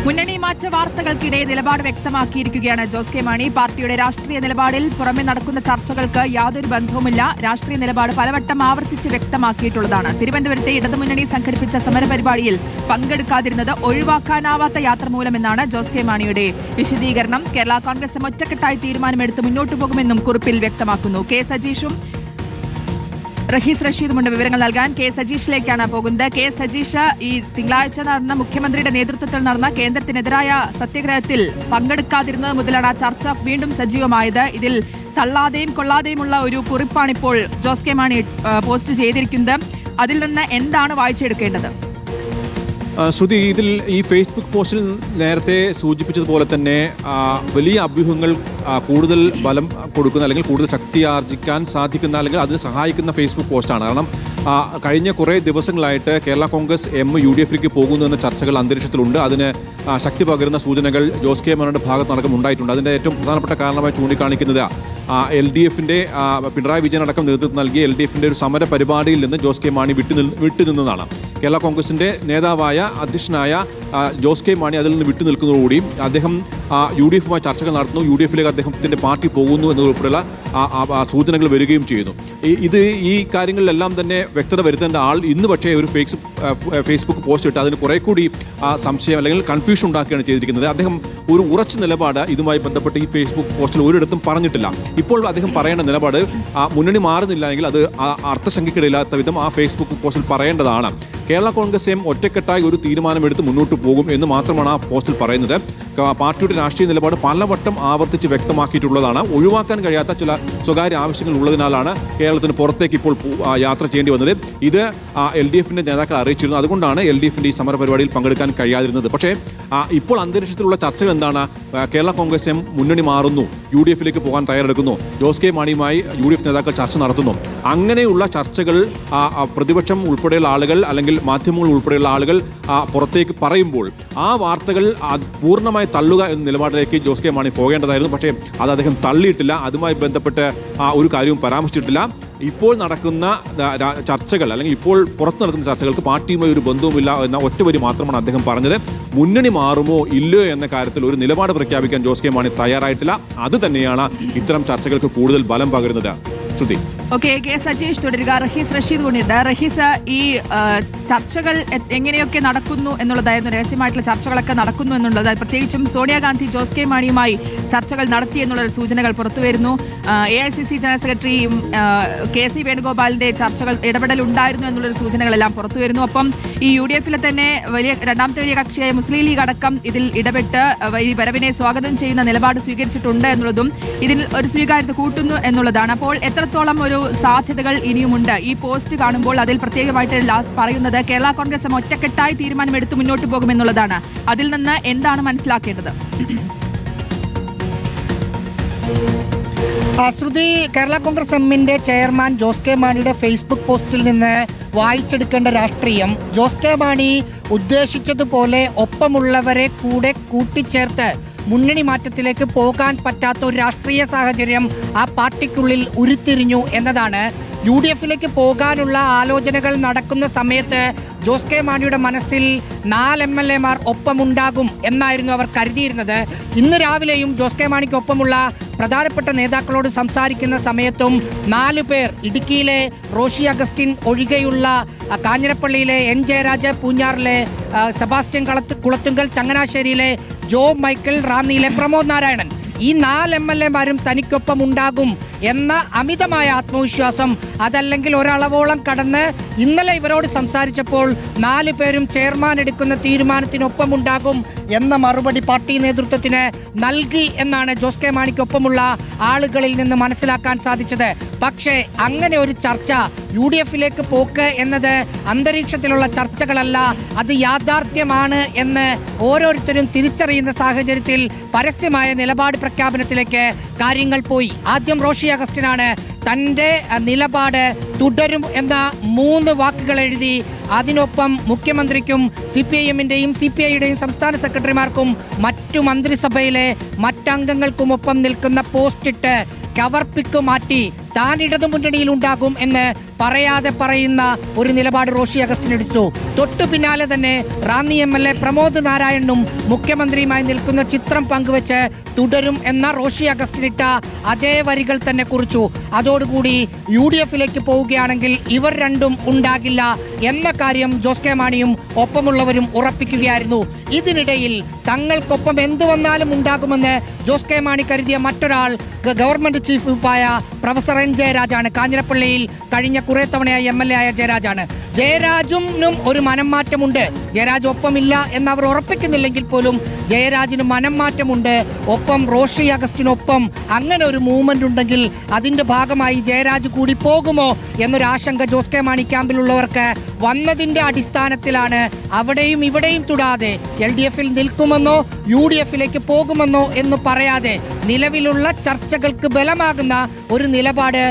മുന്നണി മാറ്റ വാർത്തകൾക്കിടെ നിലപാട് വ്യക്തമാക്കിയിരിക്കുകയാണ് ജോസ് കെ മാണി. പാർട്ടിയുടെ രാഷ്ട്രീയ നിലപാടിൽ പുറമെ നടക്കുന്ന ചർച്ചകൾക്ക് യാതൊരു ബന്ധവുമില്ല. രാഷ്ട്രീയ നിലപാട് പലവട്ടം ആവർത്തിച്ച് വ്യക്തമാക്കിയിട്ടുള്ളതാണ്. തിരുവനന്തപുരത്തെ ഇടതുമുന്നണി സംഘടിപ്പിച്ച സമരപരിപാടിയിൽ പങ്കെടുക്കാതിരുന്നത് ഒഴിവാക്കാനാവാത്ത യാത്ര മൂലമെന്നാണ് ജോസ് കെ മാണിയുടെ വിശദീകരണം. കേരള കോൺഗ്രസ് എം ഒറ്റക്കെട്ടായി തീരുമാനമെടുത്ത് മുന്നോട്ടു പോകുമെന്നും കുറിപ്പിൽ വ്യക്തമാക്കുന്നു. കെ സജീഷും റഹീസ് റഷീദുമുണ്ട് വിവരങ്ങൾ നൽകാൻ. കെ സജീഷിലേക്കാണ് പോകുന്നത്. കെ സജീഷ്, ഈ തിങ്കളാഴ്ച നടന്ന മുഖ്യമന്ത്രിയുടെ നേതൃത്വത്തിൽ നടന്ന കേന്ദ്രത്തിനെതിരായ സത്യഗ്രഹത്തിൽ പങ്കെടുക്കാതിരുന്നത് മുതലാണ് ആ ചർച്ച വീണ്ടും സജീവമായത്. ഇതിൽ തള്ളാതെയും കൊള്ളാതെയുമുള്ള ഒരു കുറിപ്പാണിപ്പോൾ ജോസ് കെ മാണി പോസ്റ്റ് ചെയ്തിരിക്കുന്നത്. അതിൽ നിന്ന് എന്താണ് വായിച്ചെടുക്കേണ്ടത്? ശ്രുതി, ഇതിൽ ഈ ഫേസ്ബുക്ക് പോസ്റ്റിൽ നേരത്തെ സൂചിപ്പിച്ചതുപോലെ തന്നെ വലിയ അഭ്യൂഹങ്ങൾ കൂടുതൽ ബലം കൊടുക്കുന്ന അല്ലെങ്കിൽ കൂടുതൽ ശക്തി ആർജിക്കാൻ സാധിക്കുന്ന അല്ലെങ്കിൽ അതിന് സഹായിക്കുന്ന ഫേസ്ബുക്ക് പോസ്റ്റാണ്. കാരണം കഴിഞ്ഞ കുറേ ദിവസങ്ങളായിട്ട് കേരള കോൺഗ്രസ് എം UDF-ലേക്ക് പോകുന്നു എന്ന ചർച്ചകൾ അന്തരീക്ഷത്തിലുണ്ട്. അതിന് ശക്തി പകരുന്ന സൂചനകൾ ജോസ് കെ മാണിയുടെ ഭാഗത്ത് നടക്കം ഉണ്ടായിട്ടുണ്ട്. അതിൻ്റെ ഏറ്റവും പ്രധാനപ്പെട്ട കാരണമായി ചൂണ്ടിക്കാണിക്കുന്നത് LDF-ന്റെ പിണറായി വിജയൻ അടക്കം നേതൃത്വം നൽകിയ LDF-ന്റെ ഒരു സമര പരിപാടിയിൽ നിന്ന് ജോസ് കെ മാണി വിട്ടുനിന്നതാണ്. കേരള കോൺഗ്രസിന്റെ നേതാവായ അധ്യക്ഷനായ ജോസ് കെ മാണി അതിൽ നിന്ന് വിട്ടുനിൽക്കുന്നതോടുകൂടി അദ്ദേഹം UDF-യുമായി ചർച്ചകൾ നടത്തുന്നു, UDF-ലേക്ക് അദ്ദേഹത്തിന്റെ പാർട്ടി പോകുന്നു എന്നതുൾപ്പെടെയുള്ള സൂചനകൾ വരികയും ചെയ്യുന്നു. ഈ കാര്യങ്ങളിലെല്ലാം തന്നെ വ്യക്തത വരുത്തേണ്ട ആൾ ഇന്ന് പക്ഷേ ഒരു ഫേസ്ബുക്ക് പോസ്റ്റ് ഇട്ട് അതിന് കുറെ കൂടി സംശയം അല്ലെങ്കിൽ കൺഫ്യൂഷൻ ഉണ്ടാക്കുകയാണ് ചെയ്തിരിക്കുന്നത്. അദ്ദേഹം ഒരു ഉറച്ച നിലപാട് ഇതുമായി ബന്ധപ്പെട്ട് ഈ ഫേസ്ബുക്ക് പോസ്റ്റിൽ ഒരിടത്തും പറഞ്ഞിട്ടില്ല. ഇപ്പോൾ അദ്ദേഹം പറയേണ്ട നിലപാട് മുന്നണി മാറുന്നില്ല എങ്കിൽ അത് അർത്ഥശങ്കയ്ക്കിടയില്ലാത്ത വിധം ആ ഫേസ്ബുക്ക് പോസ്റ്റിൽ പറയേണ്ടതാണ്. കേരള കോൺഗ്രസ് എം ഒറ്റക്കെട്ടായി ഒരു തീരുമാനമെടുത്ത് മുന്നോട്ട് പോകും എന്ന് മാത്രമാണ് ആ പോസ്റ്റിൽ പറയുന്നത്. പാർട്ടിയുടെ രാഷ്ട്രീയ നിലപാട് പലവട്ടം ആവർത്തിച്ച് വ്യക്തമാക്കിയിട്ടുള്ളതാണ്. ഒഴിവാക്കാൻ കഴിയാത്ത ചില സ്വകാര്യ ആവശ്യങ്ങൾ ഉള്ളതിനാലാണ് കേരളത്തിന് പുറത്തേക്ക് ഇപ്പോൾ യാത്ര ചെയ്യേണ്ടി വന്നത്. ഇത് LDF-ന്റെ നേതാക്കൾ അറിയിച്ചിരുന്നു. അതുകൊണ്ടാണ് LDF-ന്റെ ഈ സമരപരിപാടിയിൽ പങ്കെടുക്കാൻ കഴിയാതിരുന്നത്. പക്ഷേ ഇപ്പോൾ അന്തരീക്ഷത്തിലുള്ള ചർച്ചകൾ എന്താണ്? കേരള കോൺഗ്രസ് എം മുന്നണി മാറുന്നു, UDF-ലേക്ക് പോകാൻ തയ്യാറെടുക്കുന്നു, ജോസ് കെ മാണിയുമായി UDF നേതാക്കൾ ചർച്ച നടത്തുന്നു. അങ്ങനെയുള്ള ചർച്ചകൾ പ്രതിപക്ഷം ഉൾപ്പെടെയുള്ള ആളുകൾ അല്ലെങ്കിൽ മാധ്യമങ്ങൾ ഉൾപ്പെടെയുള്ള ആളുകൾ പുറത്തേക്ക് പറയുമ്പോൾ ആ വാർത്തകൾ പൂർണ്ണമായി തള്ളുക എന്ന നിലപാടിലേക്ക് ജോസ് കെ മാണി പോകേണ്ടതായിരുന്നു. പക്ഷേ അത് അദ്ദേഹം തള്ളിയിട്ടില്ല. അതുമായി ബന്ധപ്പെട്ട് ഒരു കാര്യവും പരാമർശിച്ചിട്ടില്ല. ഇപ്പോൾ നടക്കുന്ന ചർച്ചകൾ അല്ലെങ്കിൽ ഇപ്പോൾ പുറത്തു നടക്കുന്ന ചർച്ചകൾക്ക് പാർട്ടിയുമായി ഒരു ബന്ധവുമില്ല എന്ന ഒറ്റ വരി മാത്രമാണ് അദ്ദേഹം പറഞ്ഞത്. മുന്നണി മാറുമോ ഇല്ലയോ എന്ന കാര്യത്തിൽ ഒരു നിലപാട് പ്രഖ്യാപിക്കാൻ ജോസ് കെ മാണി തയ്യാറായിട്ടില്ല. അത് തന്നെയാണ് ഇത്തരം ചർച്ചകൾക്ക് കൂടുതൽ ബലം പകരുന്നത്. ശ്രുതി. ഓക്കെ, കെ സജീഷ് തുടരുക. റഹീസ് റഷീദ് കൊണ്ടിട്ട്. റഹീസ്, ഈ ചർച്ചകൾ എങ്ങനെയൊക്കെ നടക്കുന്നു എന്നുള്ളതായിരുന്നു, രഹസ്യമായിട്ടുള്ള ചർച്ചകളൊക്കെ നടക്കുന്നു എന്നുള്ളത്, പ്രത്യേകിച്ചും സോണിയാഗാന്ധി ജോസ് കെ മാണിയുമായി ചർച്ചകൾ നടത്തി എന്നുള്ള സൂചനകൾ പുറത്തുവരുന്നു. AICC ജനറൽ സെക്രട്ടറിയും KC വേണുഗോപാലിന്റെ ചർച്ചകൾ ഇടപെടൽ ഉണ്ടായിരുന്നു എന്നുള്ളൊരു സൂചനകളെല്ലാം പുറത്തുവരുന്നു. ഒപ്പം ഈ UDF-ലെ തന്നെ രണ്ടാമത്തെ വലിയ കക്ഷിയായ മുസ്ലിം ലീഗ് അടക്കം ഇതിൽ ഇടപെട്ട് ഈ വരവിനെ സ്വാഗതം ചെയ്യുന്ന നിലപാട് സ്വീകരിച്ചിട്ടുണ്ട് എന്നുള്ളതും ഇതിൽ ഒരു സ്വീകാര്യത കൂട്ടുന്നു എന്നുള്ളതാണ്. അപ്പോൾ എത്രത്തോളം ഒരു സാധ്യതകൾ ഇനിയുമുണ്ട്? ഈ പോസ്റ്റ് കാണുമ്പോൾ അതിൽ പ്രത്യേകമായിട്ട് പറയുന്നത് കേരള കോൺഗ്രസ് ഒറ്റക്കെട്ടായി തീരുമാനമെടുത്ത് മുന്നോട്ട് പോകുമെന്നുള്ളതാണ്. അതിൽ നിന്ന് എന്താണ് മനസ്സിലാക്കേണ്ടത്? ശ്രുതി, കേരള കോൺഗ്രസ് എമ്മിന്റെ ചെയർമാൻ ജോസ് കെ മാണിയുടെ ഫേസ്ബുക്ക് പോസ്റ്റിൽ നിന്ന് വായിച്ചെടുക്കേണ്ട രാഷ്ട്രീയം, ജോസ് കെ മാണി ഉദ്ദേശിച്ചതുപോലെ ഒപ്പമുള്ളവരെ കൂടെ കൂട്ടിച്ചേർത്ത് മുന്നണി മാറ്റത്തിലേക്ക് പോകാൻ പറ്റാത്ത ഒരു രാഷ്ട്രീയ സാഹചര്യം ആ പാർട്ടിക്കുള്ളിൽ ഉരുത്തിരിഞ്ഞു എന്നതാണ്. UDF-ലേക്ക് പോകാനുള്ള ആലോചനകൾ നടക്കുന്ന സമയത്ത് ജോസ് കെ മാണിയുടെ മനസ്സിൽ 4 MLA-മാർ ഒപ്പമുണ്ടാകും എന്നായിരുന്നു അവർ കരുതിയിരുന്നത്. ഇന്ന് രാവിലെയും ജോസ് കെ മാണിക്കൊപ്പമുള്ള പ്രധാനപ്പെട്ട നേതാക്കളോട് സംസാരിക്കുന്ന സമയത്തും 4 പേർ, ഇടുക്കിയിലെ റോഷി അഗസ്റ്റിൻ ഒഴികെയുള്ള കാഞ്ഞിരപ്പള്ളിയിലെ N ജയരാജ്, പൂഞ്ഞാറിലെ സെബാസ്റ്റ്യൻ കുളത്തുങ്കൽ, ചങ്ങനാശ്ശേരിയിലെ ജോ മൈക്കിൾ, റാന്നിയിലെ പ്രമോദ് നാരായണൻ, ഈ 4 MLA-മാരും തനിക്കൊപ്പം ഉണ്ടാകും എന്ന അമിതമായ ആത്മവിശ്വാസം, അതല്ലെങ്കിൽ ഒരളവോളം കടന്ന് ഇന്നലെ ഇവരോട് സംസാരിച്ചപ്പോൾ 4 പേരും ചെയർമാൻ എടുക്കുന്ന തീരുമാനത്തിനൊപ്പമുണ്ടാകും എന്ന മറുപടി പാർട്ടി നേതൃത്വത്തിന് നൽകി എന്നാണ് ജോസ് കെ മാണിക്കൊപ്പമുള്ള ആളുകളിൽ നിന്ന് മനസ്സിലാക്കാൻ സാധിച്ചത്. പക്ഷേ അങ്ങനെ ഒരു ചർച്ച, UDF-ലേക്ക് പോക്ക് എന്നത് അന്തരീക്ഷത്തിലുള്ള ചർച്ചകളല്ല, അത് യാഥാർത്ഥ്യമാണ് എന്ന് ഓരോരുത്തരും തിരിച്ചറിയുന്ന സാഹചര്യത്തിൽ പരസ്യമായ നിലപാട് പ്രഖ്യാപനത്തിലേക്ക് കാര്യങ്ങൾ പോയി. ആദ്യം റോഷി അഗസ്റ്റിനാണ് തന്റെ നിലപാട് തുടരും എന്ന 3 വാക്കുകൾ എഴുതി അതിനൊപ്പം മുഖ്യമന്ത്രിക്കും CPIM-ന്റെയും CPI-യുടെയും സംസ്ഥാന സെക്രട്ടറിമാർക്കും മറ്റു മന്ത്രിസഭയിലെ മറ്റംഗങ്ങൾക്കുമൊപ്പം നിൽക്കുന്ന പോസ്റ്റിട്ട് കവർപ്പിക്ക് മാറ്റി താൻ ഇടതു മുന്നണിയിൽ ഉണ്ടാകും എന്ന് പറയാതെ പറയുന്ന ഒരു നിലപാട് റോഷി അഗസ്റ്റിൻ എടുത്തു. തൊട്ടു പിന്നാലെ തന്നെ റാന്നി MLA പ്രമോദ് നാരായണനും മുഖ്യമന്ത്രിയുമായി നിൽക്കുന്ന ചിത്രം പങ്കുവെച്ച് തുടരും എന്ന റോഷി അഗസ്റ്റിൻ ഇട്ട അതേ വരികൾ തന്നെ കുറിച്ചു. അതോടുകൂടി UDF-ലേക്ക് പോവുകയാണെങ്കിൽ ഇവർ രണ്ടും ഉണ്ടാകില്ല എന്ന കാര്യം ജോസ് കെ മാണിയും ഒപ്പമുള്ളവരും ഉറപ്പിക്കുകയായിരുന്നു. ഇതിനിടയിൽ തങ്ങൾക്കൊപ്പം എന്തു വന്നാലും ഉണ്ടാകുമെന്ന് ജോസ് കെ മാണി കരുതിയ മറ്റൊരാൾ ഗവൺമെന്റ് ചീഫ് വിപ്പായ പ്രൊഫസർ N ജയരാജാണ്. കാഞ്ഞിരപ്പള്ളിയിൽ കഴിഞ്ഞ കുറെ തവണയായി MLA ആയ ജയരാജാണ്. ജയരാജും ഒരു മനം മാറ്റമുണ്ട്. ജയരാജ് ഒപ്പമില്ല എന്നവർ ഉറപ്പിക്കുന്നില്ലെങ്കിൽ പോലും ജയരാജിന് മനം മാറ്റമുണ്ട്. ഒപ്പം റോഷി അഗസ്റ്റിനൊപ്പം അങ്ങനെ ഒരു മൂവ്മെന്റ് ഉണ്ടെങ്കിൽ അതിന്റെ ഭാഗമായി ജയരാജ് കൂടി പോകുമോ എന്നൊരു ആശങ്ക ജോസ് കെ മാണി ക്യാമ്പിലുള്ളവർക്ക് വന്നതിന്റെ അടിസ്ഥാനത്തിലാണ് അവിടെയും ഇവിടെയും തൊടാതെ LDF-ൽ നിൽക്കുമെന്നോ UDF-ലേക്ക് പോകുമെന്നോ എന്ന് പറയാതെ നിലവിലുള്ള ചർച്ചകൾക്ക് ബലമാകുന്ന ഒരു നിലപാട്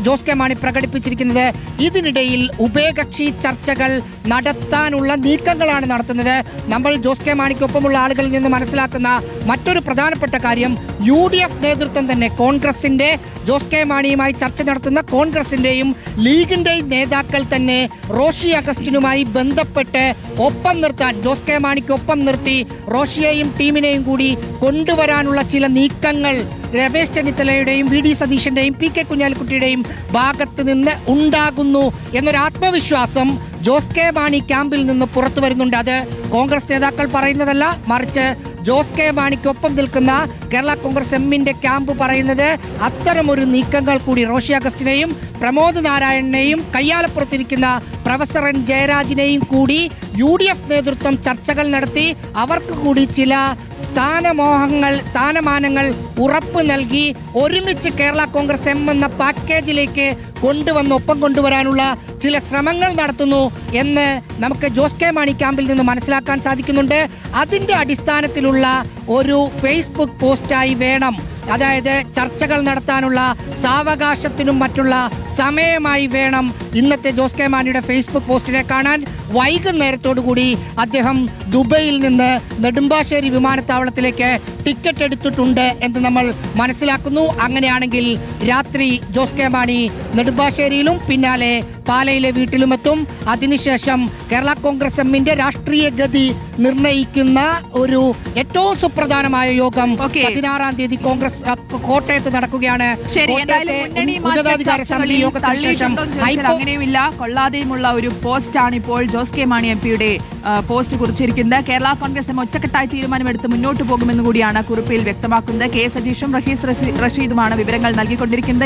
ജോസ് കെ മാണി പ്രകടിപ്പിച്ചിരിക്കുന്നത്. ഇതിനിടയിൽ ഉഭയകക്ഷി ചർച്ചകൾ നടത്താനുള്ള നീക്കങ്ങളാണ് നടത്തുന്നത്. നമ്മൾ ജോസ് കെ മാണിക്കൊപ്പമുള്ള ആളുകളിൽ നിന്ന് മനസ്സിലാക്കുന്ന മറ്റൊരു പ്രധാനപ്പെട്ട കാര്യം UDF നേതൃത്വം തന്നെ കോൺഗ്രസിന്റെ ജോസ് കെ മാണിയുമായി ചർച്ച നടത്തുന്ന കോൺഗ്രസിന്റെയും ലീഗിന്റെയും നേതാക്കൾ തന്നെ റോഷി അഗസ്റ്റിനുമായി ബന്ധപ്പെട്ട് ഒപ്പം നിർത്താൻ ജോസ് കെ മാണിക്ക് ഒപ്പം നിർത്തി റോഷിയെയും ടീമിനെയും കൂടി കൊണ്ടുവരാനുള്ള ചില നീക്കങ്ങൾ രമേശ് ചെന്നിത്തലയുടെയും VD സതീശന്റെയും PK കുഞ്ഞാലിക്കുട്ടിയുടെയും ഭാഗത്ത് നിന്ന് ഉണ്ടാകുന്നു എന്നൊരു ആത്മവിശ്വാസം ജോസ് കെ മാണി ക്യാമ്പിൽ നിന്ന് പുറത്തു വരുന്നുണ്ട്. അത് കോൺഗ്രസ് നേതാക്കൾ പറയുന്നതല്ല, മറിച്ച് ജോസ് കെ മാണിക്കൊപ്പം നിൽക്കുന്ന കേരള കോൺഗ്രസ് എമ്മിന്റെ ക്യാമ്പ് പറയുന്നത് അത്തരമൊരു നീക്കങ്ങൾ കൂടി റോഷി അഗസ്റ്റിനെയും പ്രമോദ് നാരായണനെയും കയ്യാലപ്പുറത്തിരിക്കുന്ന പ്രൊഫസർ N ജയരാജിനെയും കൂടി UDF നേതൃത്വം ചർച്ചകൾ നടത്തി അവർക്ക് കൂടി ചില സ്ഥാനമാനങ്ങൾ ഉറപ്പ് നൽകി ഒരുമിച്ച് കേരള കോൺഗ്രസ് എം എന്ന പാക്കേജിലേക്ക് ഒപ്പം കൊണ്ടുവരാനുള്ള ചില ശ്രമങ്ങൾ നടത്തുന്നു എന്ന് നമുക്ക് ജോസ് കെ മാണി ക്യാമ്പിൽ നിന്ന് മനസ്സിലാക്കാൻ സാധിക്കുന്നുണ്ട്. അതിന്റെ അടിസ്ഥാനത്തിലുള്ള ഒരു ഫേസ്ബുക്ക് പോസ്റ്റായി വേണം, അതായത് ചർച്ചകൾ നടത്താനുള്ള സാവകാശത്തിനും മറ്റുള്ള സമയമായി വേണം ഇന്നത്തെ ജോസ് കെ മാണിയുടെ ഫേസ്ബുക്ക് പോസ്റ്റിനെ കാണാൻ. വൈകുന്നേരത്തോടുകൂടി അദ്ദേഹം ദുബൈയിൽ നിന്ന് നെടുമ്പാശ്ശേരി വിമാനത്താവളത്തിലേക്ക് ടിക്കറ്റ് എടുത്തിട്ടുണ്ട് എന്ന് നമ്മൾ മനസ്സിലാക്കുന്നു. അങ്ങനെയാണെങ്കിൽ രാത്രി ജോസ് കെ മാണി നെടുമ്പാശ്ശേരിയിലും പിന്നാലെ പാലയിലെ വീട്ടിലുമെത്തും. അതിനുശേഷം കേരള കോൺഗ്രസ് എമ്മിന്റെ രാഷ്ട്രീയ ഗതി നിർണയിക്കുന്ന ഒരു ഏറ്റവും സുപ്രധാനമായ യോഗം 16-ാം തീയതി കോൺഗ്രസ് കോട്ടയത്ത് നടക്കുകയാണ്. അങ്ങനെയുമില്ല, കൊള്ളാതെയുമുള്ള ഒരു പോസ്റ്റാണ് ഇപ്പോൾ ജോസ് കെ മാണി MP-യുടെ പോസ്റ്റ് കുറിച്ചിരിക്കുന്നത്. കേരള കോൺഗ്രസ് എം ഒറ്റക്കെട്ടായി തീരുമാനമെടുത്ത് മുന്നോട്ട് പോകുമെന്ന് കൂടിയാണ് കുറിപ്പിൽ വ്യക്തമാക്കുന്നത്. K സജീഷും റഷീദുമാണ് വിവരങ്ങൾ നൽകിക്കൊണ്ടിരിക്കുന്നത്.